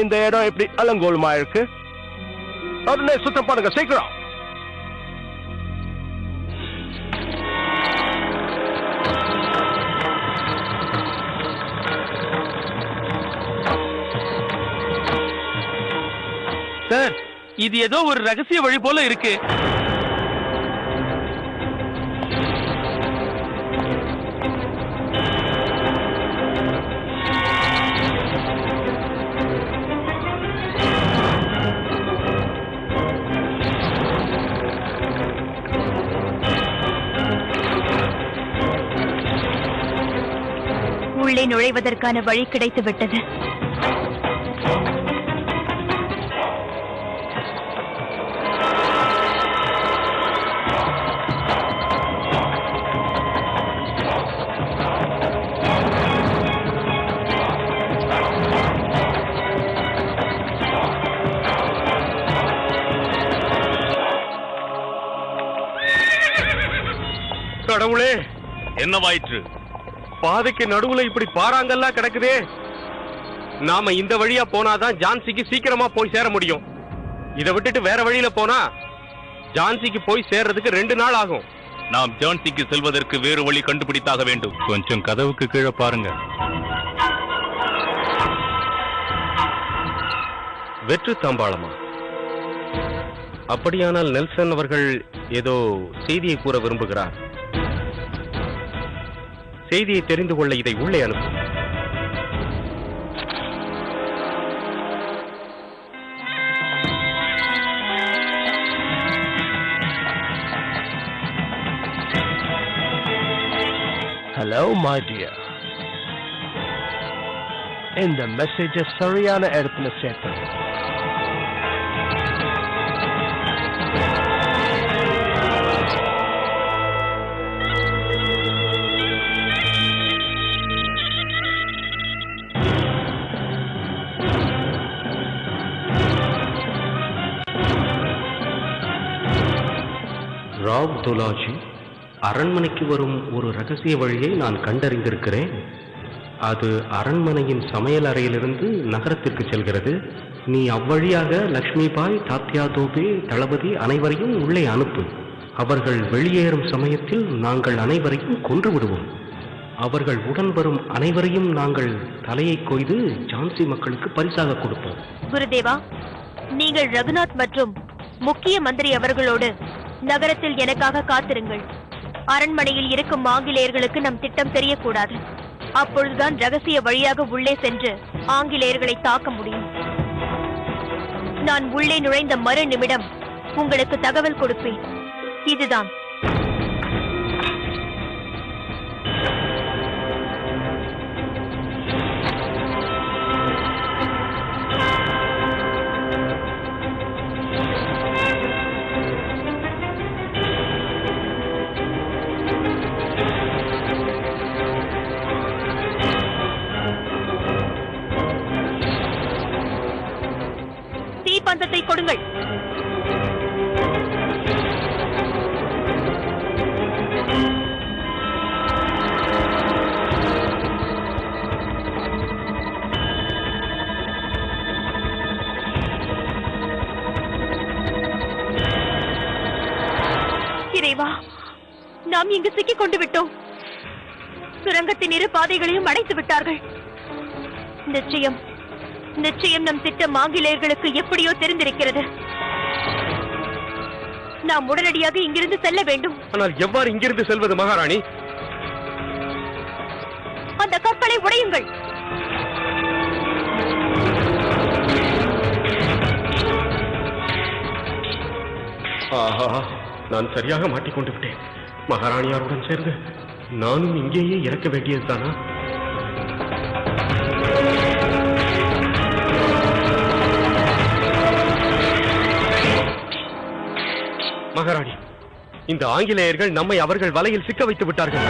இந்த இடம் எப்படி அலங்கோலமா இருக்கு? உடனே சுத்தம் பண்ணுங்க சீக்கிரம். சார், இது ஏதோ ஒரு ரகசிய வழி போல இருக்கு. உள்ளே நுழைவதற்கான வழி கிடைத்து விட்டது. கடவுளே, என்னவாயிற்று? பாதைக்கு நடுவுல இப்படி பாறாங்கல்லாம் கிடக்குதே. நாம இந்த வழியா போனாதான் ஜான்சிக்கு சீக்கிரமா போய் சேர முடியும். இதை விட்டுட்டு வேற வழியில போனா ஜான்சிக்கு போய் சேர்றதுக்கு 2 நாள் ஆகும். நாம் ஜான்சிக்கு செல்வதற்கு வேறு வழி கண்டுபிடித்தாக வேண்டும். கொஞ்சம் கதவுக்கு கீழே பாருங்க. வெற்று தாம்பாளமா? அப்படியானால் நெல்சன் அவர்கள் ஏதோ செய்தியை கூற விரும்புகிறார். செய்தியை தெரிந்து கொள்ள இதை உள்ளே அனுப்பு. Hello, my dear. இந்த மெசேஜ் சரியான இடத்துல சேர்த்தது. ராவ் துலாஜி, அரண்மனைக்கு வரும் ஒரு ரகசிய வழியை நான் கண்டறிந்திருக்கிறேன். அது அரண்மனையின் சமையல் அறையிலிருந்து நகரத்திற்கு செல்கிறது. நீ அவ்வழியாக லக்ஷ்மிபாய், தாத்யா தோபே, தளபதி அனைவரையும் உள்ளே அனுப்பு. அவர்கள் வெளியேறும் சமயத்தில் நாங்கள் அனைவரையும் கொன்று விடுவோம். அவர்கள் உடன் வரும் அனைவரையும் நாங்கள் தலையை கொய்து ஜான்சி மக்களுக்கு பரிசாக கொடுப்போம். குருதேவா, நீங்கள் ரகுநாத் மற்றும் முக்கிய மந்திரி அவர்களோடு நகரத்தில் எனக்காக காத்திருங்கள். அரண்மனையில் இருக்கும் ஆங்கிலேயர்களுக்கு நம் திட்டம் தெரியக்கூடாது. அப்பொழுதுதான் ரகசிய வழியாக உள்ளே சென்று ஆங்கிலேயர்களை தாக்க முடியும். நான் உள்ளே நுழைந்த மறு நிமிடம் உங்களுக்கு தகவல் கொடுப்பேன். இதுதான். தீப்பந்தத்தை கொடுங்கள். இறைவா, நாம் இங்கு சிக்கிக் கொண்டு விட்டோம். சுரங்கத்தின் 2 பாதைகளையும் அடைத்து விட்டார்கள். நிச்சயம் நிச்சயம் நம் திட்டம் ஆங்கிலேயர்களுக்கு எப்படியோ தெரிந்திருக்கிறது. நாம் உடனடியாக இங்கிருந்து செல்ல வேண்டும். ஆனால் எவ்வாறு இங்கிருந்து செல்வது மகாராணி? அந்த கற்களை உடையுங்கள். ஆஹா, நான் சரியாக மாட்டிக்கொண்டு விட்டேன். மகாராணியாருடன் சேர்ந்து நானும் இங்கேயே இறக்க வேண்டியதுதானா? மகாராணி, இந்த ஆங்கிலேயர்கள் நம்மை அவர்கள் வலையில் சிக்க வைத்து விட்டார்கள்.